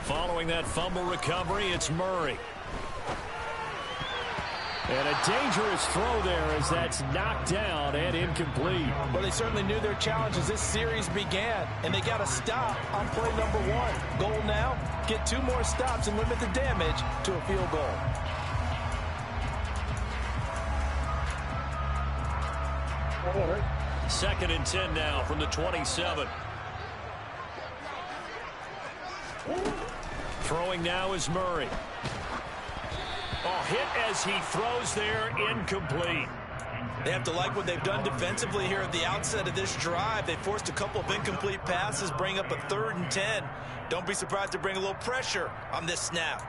Following that fumble recovery, it's Murray. And a dangerous throw there as that's knocked down and incomplete. Well, they certainly knew their challenge as this series began, and they got to stop on play number 1. Goal now, get 2 more stops and limit the damage to a field goal. Second and 10 now from the 27. Throwing now is Murray. Oh, hit as he throws there, incomplete. They have to like what they've done defensively here at the outset of this drive. They forced a couple of incomplete passes, bring up a 3rd and 10. Don't be surprised to bring a little pressure on this snap.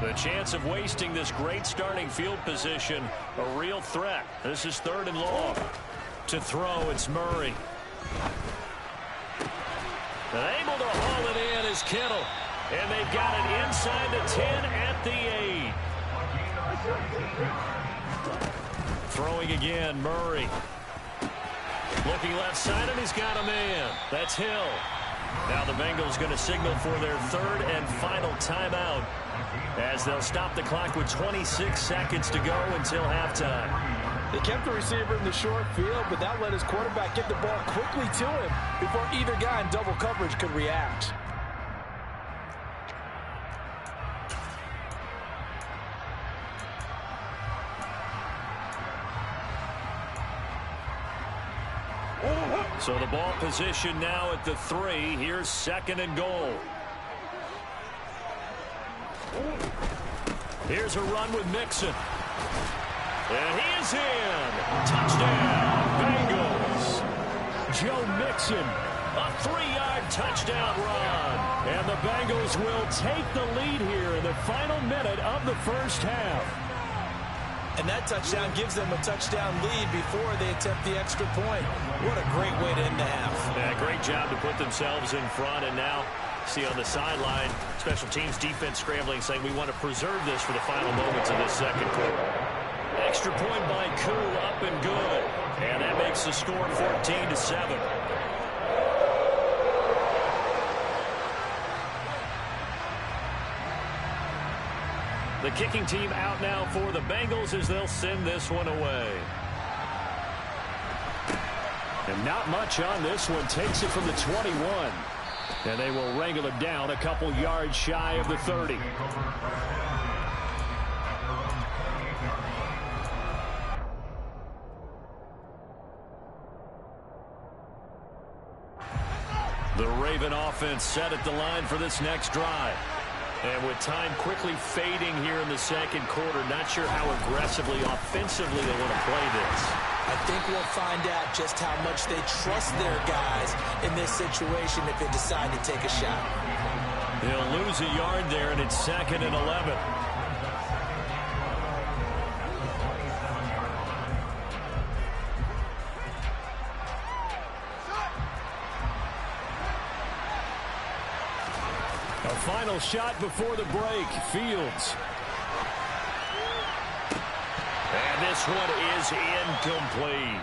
The chance of wasting this great starting field position, a real threat. This is 3rd and long. To throw, it's Murray. And able to haul it in is Kittle. And they've got it inside the 10 at the 8. Throwing again, Murray. Looking left side, and he's got a man. That's Hill. Now the Bengals going to signal for their 3rd and final timeout, as they'll stop the clock with 26 seconds to go until halftime. They kept the receiver in the short field, but that let his quarterback get the ball quickly to him before either guy in double coverage could react. So the ball position now at the 3. Here's 2nd and goal. Here's a run with Mixon. And he is in. Touchdown, Bengals. Joe Mixon, a 3-yard touchdown run. And the Bengals will take the lead here in the final minute of the first half. And that touchdown gives them a touchdown lead before they attempt the extra point. What a great way to end the half. Yeah, great job to put themselves in front. And now, see on the sideline, special teams defense scrambling, saying we want to preserve this for the final moments of this second quarter. Extra point by Koo, up and good. And that makes the score 14-7. The kicking team out now for the Bengals as they'll send this one away. And not much on this one. Takes it from the 21. And they will wrangle it down a couple yards shy of the 30. The Raven offense set at the line for this next drive. And with time quickly fading here in the second quarter, not sure how aggressively, offensively they want to play this. I think we'll find out just how much they trust their guys in this situation if they decide to take a shot. They'll lose a yard there, and it's 2nd and 11. Final shot before the break. Fields. And this one is incomplete.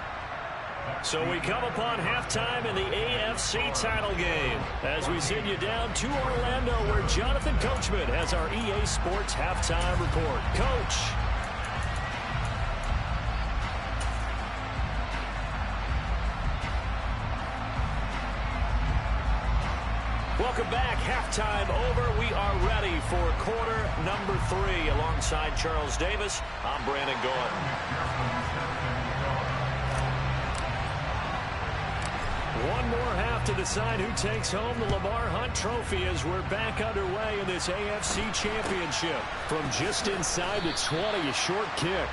So we come upon halftime in the AFC title game as we send you down to Orlando, where Jonathan Coachman has our EA Sports halftime report. Coach. Welcome back. Halftime over. We are ready for quarter number 3. Alongside Charles Davis, I'm Brandon Gaudin. One more half to decide who takes home the Lamar Hunt Trophy as we're back underway in this AFC Championship. From just inside the 20, a short kick.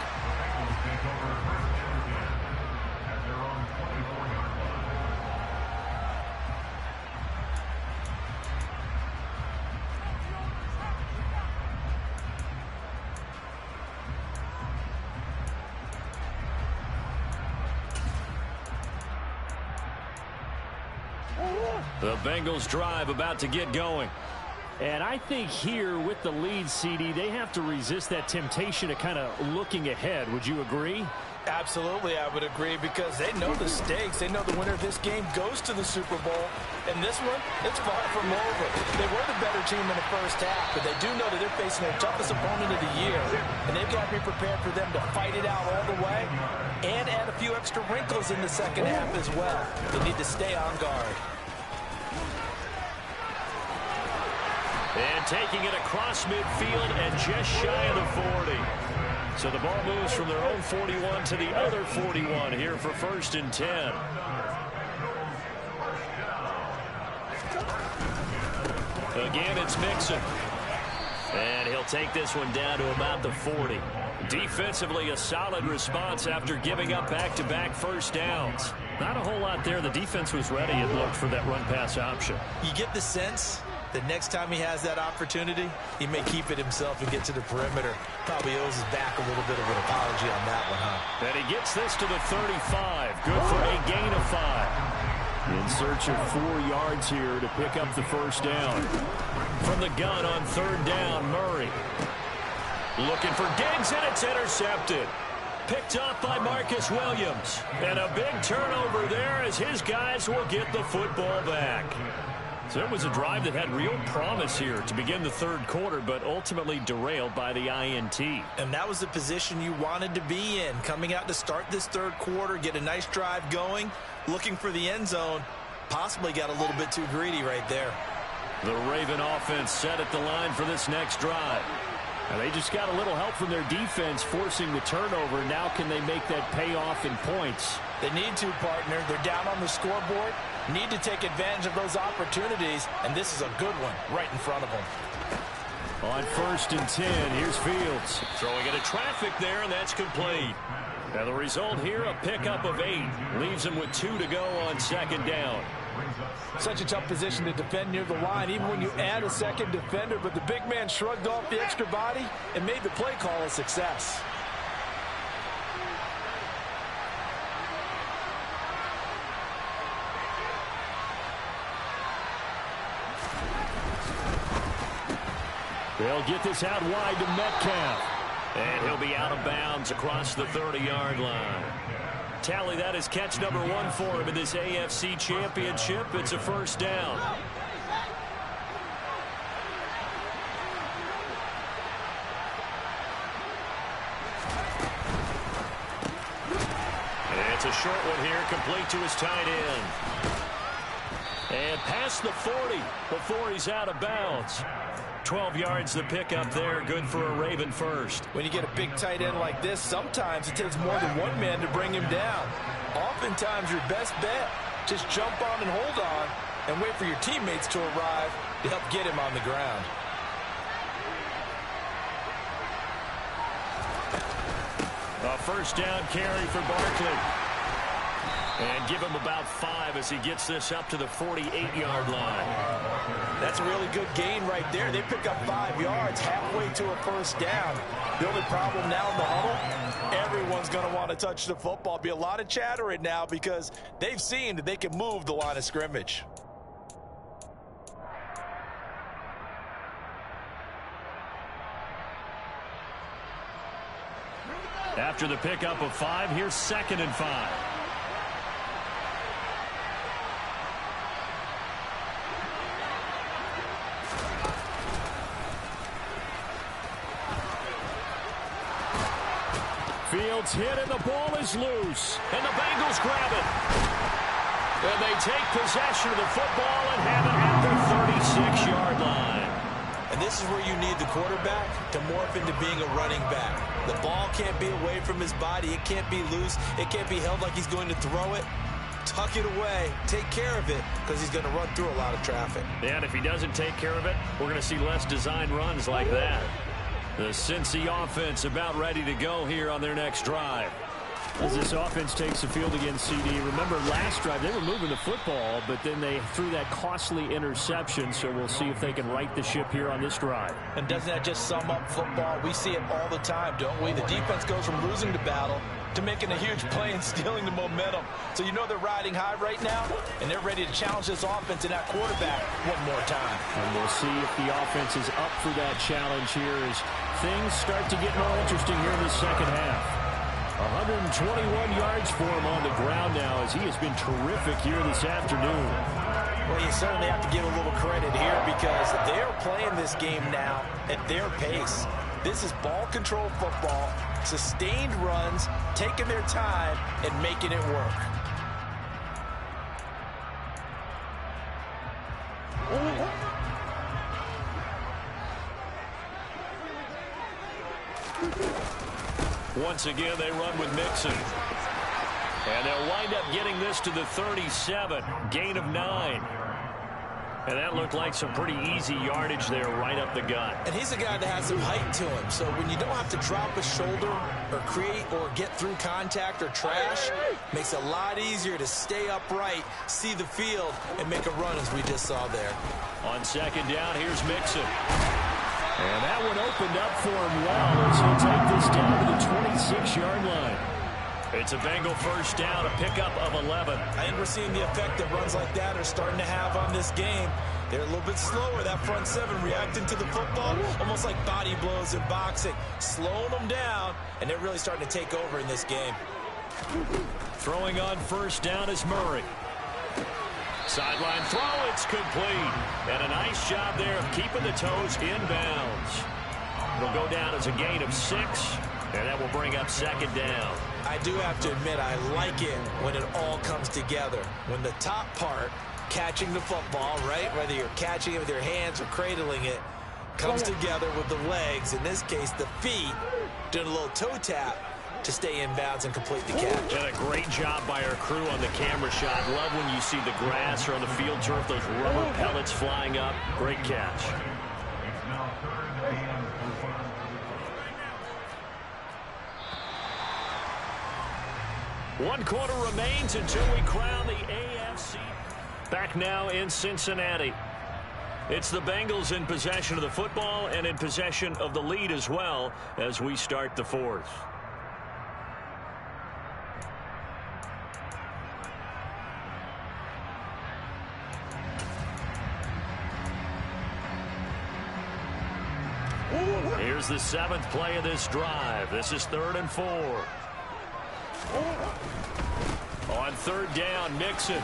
The Bengals drive about to get going. And I think here with the lead, CD, they have to resist that temptation of kind of looking ahead. Would you agree? Absolutely, I would agree, because they know the stakes. They know the winner of this game goes to the Super Bowl. And this one, it's far from over. They were the better team in the first half, but they do know that they're facing their toughest opponent of the year. And they've got to be prepared for them to fight it out all the way and add a few extra wrinkles in the second half as well. They need to stay on guard. And taking it across midfield and just shy of the 40. So the ball moves from their own 41 to the other 41 here for 1st and 10. Again, it's Mixon. And he'll take this one down to about the 40. Defensively, a solid response after giving up back-to-back first downs. Not a whole lot there. The defense was ready, it looked, for that run-pass option. You get the sense that next time he has that opportunity, he may keep it himself and get to the perimeter. Probably owes his back a little bit of an apology on that one, huh? And he gets this to the 35. Good for a gain of 5. In search of 4 yards here to pick up the first down. From the gun on 3rd down, Murray. Looking for Diggs, and it's intercepted. Picked up by Marcus Williams. And a big turnover there as his guys will get the football back. So it was a drive that had real promise here to begin the 3rd quarter, but ultimately derailed by the INT. And that was the position you wanted to be in. Coming out to start this 3rd quarter, get a nice drive going, looking for the end zone. Possibly got a little bit too greedy right there. The Raven offense set at the line for this next drive. And they just got a little help from their defense forcing the turnover. Now can they make that pay off in points? They need to, partner. They're down on the scoreboard. Need to take advantage of those opportunities, and this is a good one right in front of them. On 1st and 10, here's Fields. Throwing into traffic there, and that's complete. Now the result here, a pickup of 8. Leaves him with 2 to go on 2nd down. Such a tough position to defend near the line, even when you add a second defender, but the big man shrugged off the extra body and made the play call a success. They'll get this out wide to Metcalf. And he'll be out of bounds across the 30-yard line. Tally, that is catch number 1 for him in this AFC Championship. It's a first down. And it's a short one here, complete to his tight end. And past the 40 before he's out of bounds. 12 yards the pickup there, good for a Raven first. When you get a big tight end like this, sometimes it takes more than one man to bring him down. Oftentimes your best bet, just jump on and hold on and wait for your teammates to arrive to help get him on the ground. A first down carry for Barkley. And give him about 5 as he gets this up to the 48-yard line. That's a really good gain right there. They pick up 5 yards halfway to a first down. The only problem now in the huddle, everyone's going to want to touch the football. Be a lot of chattering now because they've seen that they can move the line of scrimmage. After the pickup of 5, here's 2nd and 5. Fields hit and the ball is loose. And the Bengals grab it. And they take possession of the football and have it at the 36-yard line. And this is where you need the quarterback to morph into being a running back. The ball can't be away from his body. It can't be loose. It can't be held like he's going to throw it. Tuck it away. Take care of it because he's going to run through a lot of traffic. And if he doesn't take care of it, we're going to see less design runs like that. The Cincy offense about ready to go here on their next drive. As this offense takes the field against CD, remember last drive they were moving the football, but then they threw that costly interception, so we'll see if they can right the ship here on this drive. And doesn't that just sum up football? We see it all the time, don't we? The defense goes from losing the battle to making a huge play and stealing the momentum. So you know they're riding high right now, and they're ready to challenge this offense and that quarterback one more time. And we'll see if the offense is up for that challenge here as things start to get more interesting here in the second half. 121 yards for him on the ground now as he has been terrific here this afternoon. Well, you certainly have to give a little credit here because they're playing this game now at their pace. This is ball control football, sustained runs, taking their time, and making it work. Once again, they run with Mixon. And they'll wind up getting this to the 37, gain of 9. And that looked like some pretty easy yardage there right up the gut. And he's a guy that has some height to him. So when you don't have to drop a shoulder or create or get through contact or trash, makes it a lot easier to stay upright, see the field, and make a run as we just saw there. On second down, here's Mixon. And that one opened up for him well as he'll take this down to the 26-yard line. It's a Bengal first down, a pickup of 11. And we're seeing the effect that runs like that are starting to have on this game. They're a little bit slower, that front seven, reacting to the football, almost like body blows in boxing, slowing them down, and they're really starting to take over in this game. Throwing on first down is Murray. Sideline throw, it's complete. And a nice job there of keeping the toes inbounds. It'll go down as a gain of 6, and that will bring up second down. I do have to admit, I like it when it all comes together. When the top part, catching the football, right, whether you're catching it with your hands or cradling it, comes together with the legs, in this case the feet, doing a little toe tap to stay in bounds and complete the catch. And a great job by our crew on the camera shot. Love when you see the grass or on the field turf, those rubber pellets flying up. Great catch. One quarter remains until we crown the AFC. Back now in Cincinnati. It's the Bengals in possession of the football and in possession of the lead as well as we start the fourth. Here's the 7th play of this drive. This is 3rd and 4. On third down, Mixon.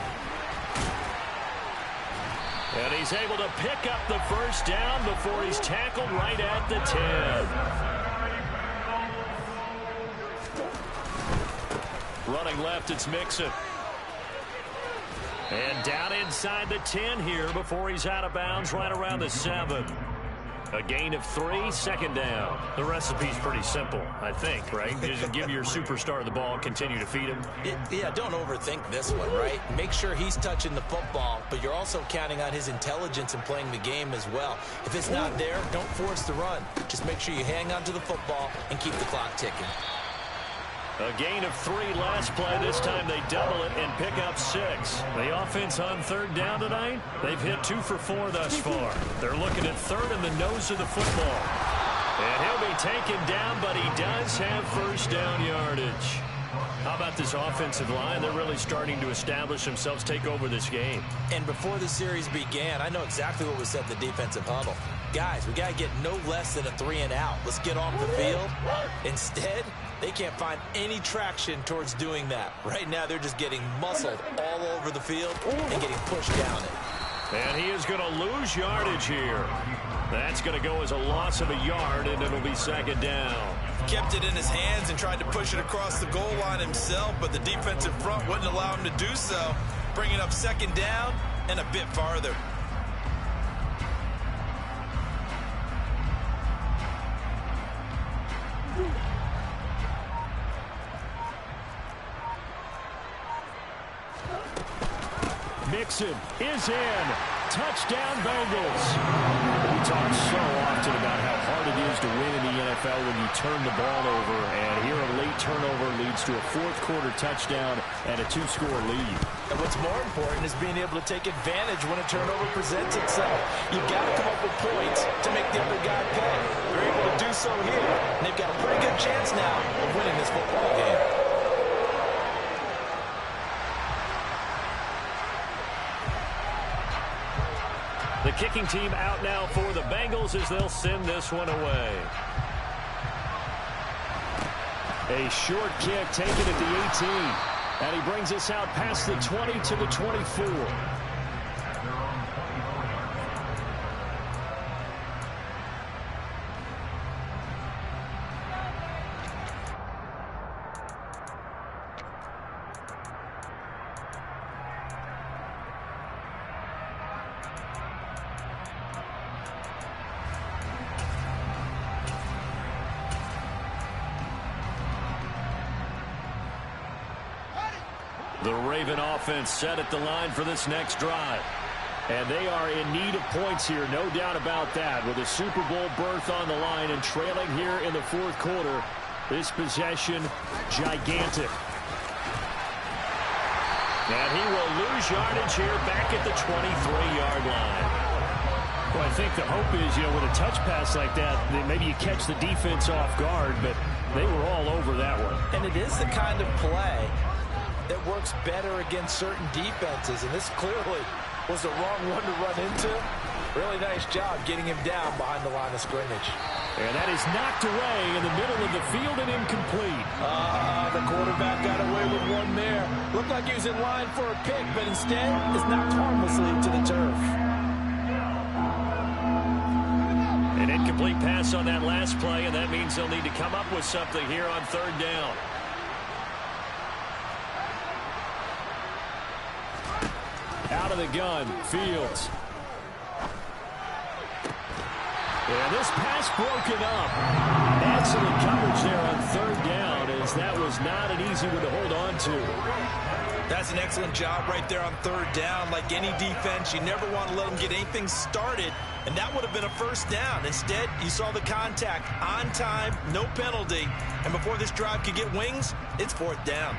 And he's able to pick up the first down before he's tackled right at the 10. Running left, it's Mixon. And down inside the 10 here before he's out of bounds right around the 7. A gain of 3, second down. The recipe's pretty simple, I think, right? You just give your superstar the ball, continue to feed him. Yeah, don't overthink this one, right? Make sure he's touching the football, but you're also counting on his intelligence in playing the game as well. If it's not there, don't force the run. Just make sure you hang on to the football and keep the clock ticking. A gain of 3 last play. This time they double it and pick up 6. The offense on third down tonight, they've hit 2 for 4 thus far. They're looking at third in the nose of the football. And he'll be taken down, but he does have first down yardage. How about this offensive line? They're really starting to establish themselves, take over this game. And before the series began, I know exactly what was said in the defensive huddle. Guys, we got to get no less than a 3 and out. Let's get off the field. Instead, they can't find any traction towards doing that. Right now, they're just getting muscled all over the field and getting pushed down it. And he is going to lose yardage here. That's going to go as a loss of a yard, and it'll be second down. Kept it in his hands and tried to push it across the goal line himself, but the defensive front wouldn't allow him to do so, bringing up second down and a bit farther. Mixon is in. Touchdown, Bengals. We talk so often about how hard it is to win in the NFL when you turn the ball over, and here a late turnover leads to a fourth-quarter touchdown and a 2-score lead. And what's more important is being able to take advantage when a turnover presents itself. You've got to come up with points to make the other guy pay. They're able to do so here, and they've got a pretty good chance now of winning this football game. kicking team out now for the Bengals as they'll send this one away. A short kick taken at the 18. And he brings us out past the 20 to the 24. The Raven offense set at the line for this next drive. And they are in need of points here, no doubt about that. With a Super Bowl berth on the line and trailing here in the fourth quarter, this possession gigantic. And he will lose yardage here back at the 23-yard line. Well, I think the hope is, with a touch pass like that, maybe you catch the defense off guard, but they were all over that one. And it is the kind of play that works better against certain defenses, and this clearly was the wrong one to run into. Really nice job getting him down behind the line of scrimmage. And that is knocked away in the middle of the field and incomplete. The quarterback got away with one there. Looked like he was in line for a pick, but instead is knocked harmlessly to the turf. An incomplete pass on that last play, and that means they'll need to come up with something here on third down. Out of the gun, Fields. And this pass broken up. Excellent coverage there on third down, as that was not an easy one to hold on to. That's an excellent job right there on third down. Like any defense, you never want to let them get anything started, and that would have been a first down. Instead, you saw the contact on time, no penalty, and before this drive could get wings, it's fourth down.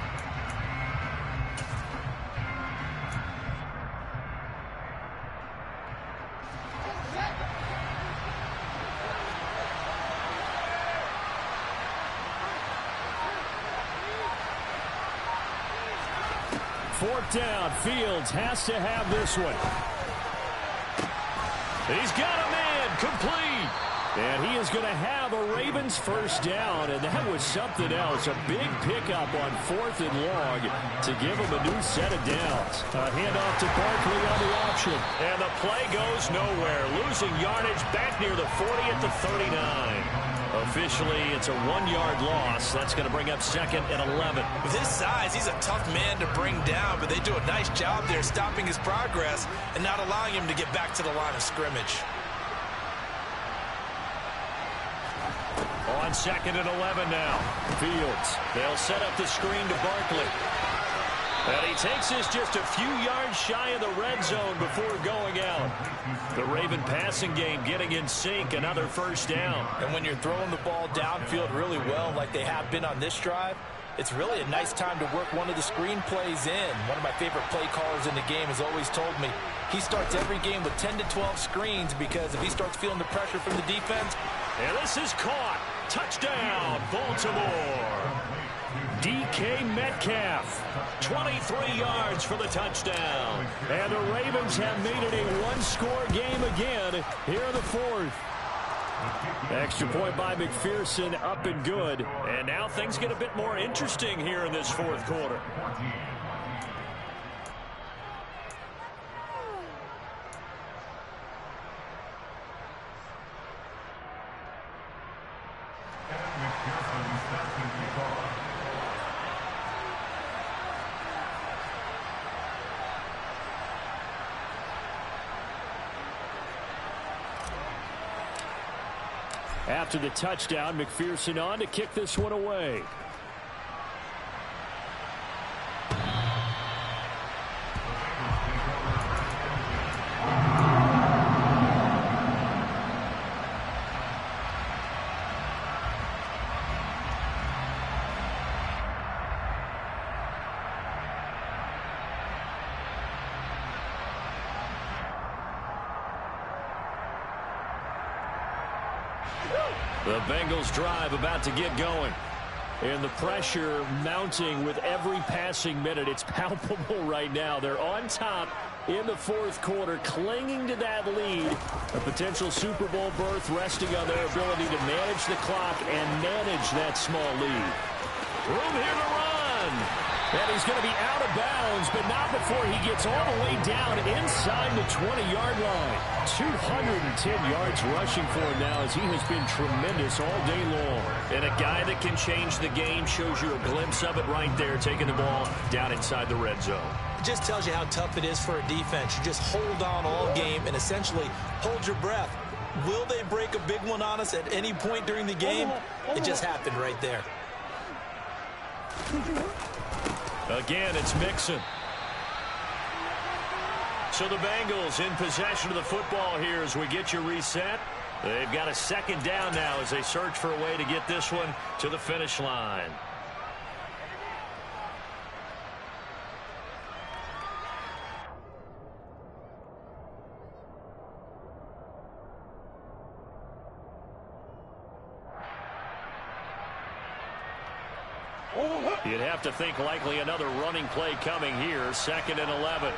Fourth down, Fields has to have this one. He's got a man, complete. And he is going to have a Ravens first down, and that was something else. A big pickup on fourth and long to give him a new set of downs. A handoff to Barkley on the option. And the play goes nowhere. Losing yardage back near the 40 at the 39. Officially, it's a 1-yard loss. That's going to bring up second and 11. With his size, he's a tough man to bring down, but they do a nice job there stopping his progress and not allowing him to get back to the line of scrimmage. On second and 11 now. Fields. They'll set up the screen to Barkley. And he takes this just a few yards shy of the red zone before going out. The Raven passing game getting in sync. Another first down. And when you're throwing the ball downfield really well like they have been on this drive, it's really a nice time to work one of the screen plays in. One of my favorite play callers in the game has always told me he starts every game with 10 to 12 screens, because if he starts feeling the pressure from the defense. And this is caught. Touchdown, Baltimore. DK Metcalf, 23 yards for the touchdown. And the Ravens have made it a one-score game again here in the fourth. Extra point by McPherson, up and good. And now things get a bit more interesting here in this fourth quarter. After the touchdown, McPherson on to kick this one away. The Bengals drive about to get going. And the pressure mounting with every passing minute. It's palpable right now. They're on top in the fourth quarter, clinging to that lead. A potential Super Bowl berth resting on their ability to manage the clock and manage that small lead. Room here to run. And he's going to be out of bounds, but not before he gets all the way down inside the 20-yard line. 210 yards rushing for him now as he has been tremendous all day long. And a guy that can change the game, shows you a glimpse of it right there, taking the ball down inside the red zone. It just tells you how tough it is for a defense. You just hold on all game and essentially hold your breath. Will they break a big one on us at any point during the game? It just happened right there. Again, it's Mixon. So the Bengals in possession of the football here as we get you reset. They've got a second down now as they search for a way to get this one to the finish line. You'd have to think likely another running play coming here. 2nd and 11.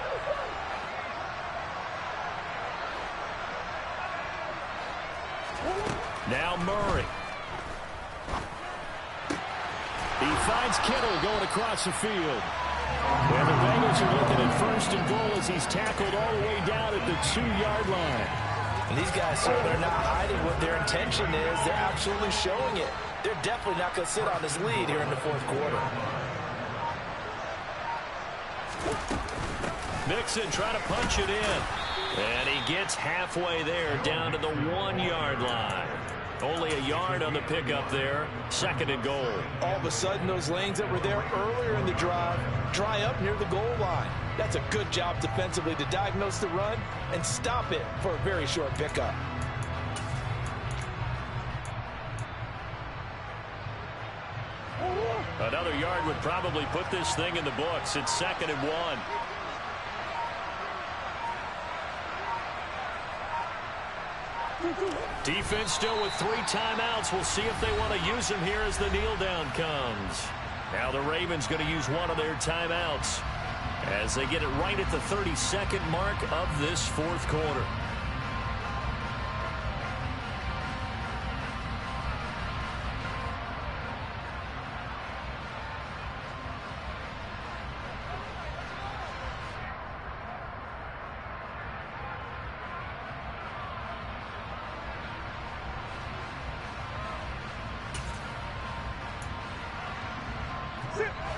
Now Murray. He finds Kittle going across the field. And the Bengals are looking at 1st and goal as he's tackled all the way down at the 2-yard line. And these guys, sir, they're not hiding what their intention is. They're absolutely showing it. They're definitely not going to sit on this lead here in the fourth quarter. Mixon trying to punch it in. And he gets halfway there down to the 1-yard line. Only a yard on the pickup there. 2nd and goal. All of a sudden, those lanes that were there earlier in the drive dry up near the goal line. That's a good job defensively to diagnose the run and stop it for a very short pickup. Another yard would probably put this thing in the books. It's 2nd and 1. Defense still with 3 timeouts. We'll see if they want to use them here as the kneel down comes. Now the Ravens going to use one of their timeouts as they get it right at the 32nd mark of this fourth quarter.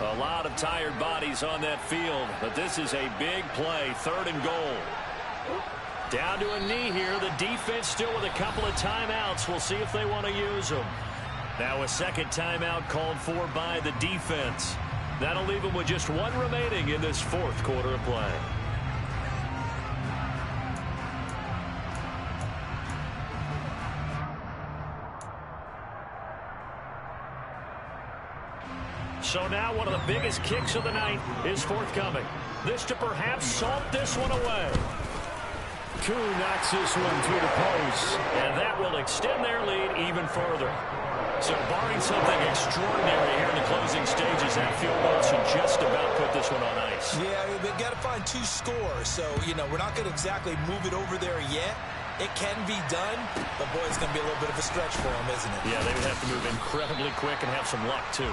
A lot of tired bodies on that field, but this is a big play. 3rd and goal. Down to a knee here. The defense still with a couple of timeouts. We'll see if they want to use them. Now a 2nd timeout called for by the defense. That'll leave them with just 1 remaining in this fourth quarter of play. So now one of the biggest kicks of the night is forthcoming. This to perhaps salt this one away. Kuhn knocks this one through the post. And that will extend their lead even further. So barring something extraordinary here in the closing stages, that field goal should just about put this one on ice. Yeah, we've got to find 2 scores. So, we're not going to exactly move it over there yet. It can be done, but boy, it's going to be a little bit of a stretch for him, isn't it? Yeah, they would have to move incredibly quick and have some luck, too.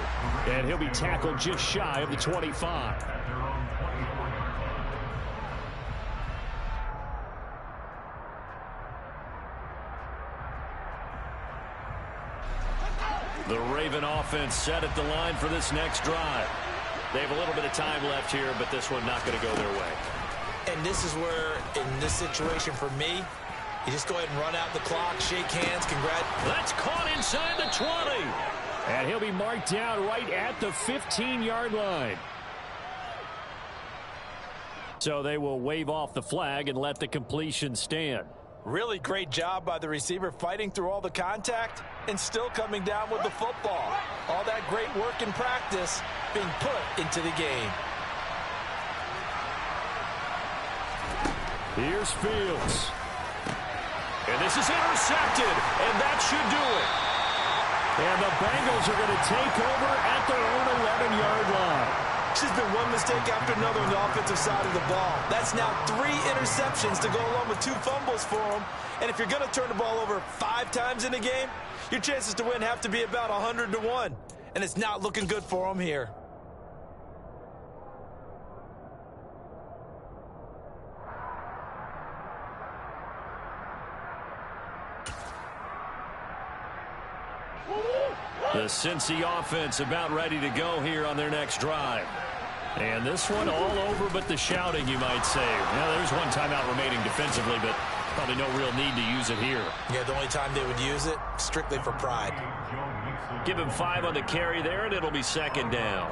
And he'll be tackled just shy of the 25. The Raven offense set at the line for this next drive. They have a little bit of time left here, but this one not going to go their way. And this is where, in this situation for me, you just go ahead and run out the clock, shake hands, That's caught inside the 20. And he'll be marked down right at the 15-yard line. So they will wave off the flag and let the completion stand. Really great job by the receiver fighting through all the contact and still coming down with the football. All that great work in practice being put into the game. Here's Fields. And this is intercepted, and that should do it. And the Bengals are going to take over at their own 11-yard line. It's just been one mistake after another on the offensive side of the ball. That's now 3 interceptions to go along with 2 fumbles for him. And if you're going to turn the ball over 5 times in a game, your chances to win have to be about 100-1. And it's not looking good for him here. The Cincy offense about ready to go here on their next drive. And this one all over but the shouting, you might say. Now, there's one timeout remaining defensively, but probably no real need to use it here. Yeah, the only time they would use it, strictly for pride. Give him 5 on the carry there, and it'll be 2nd down.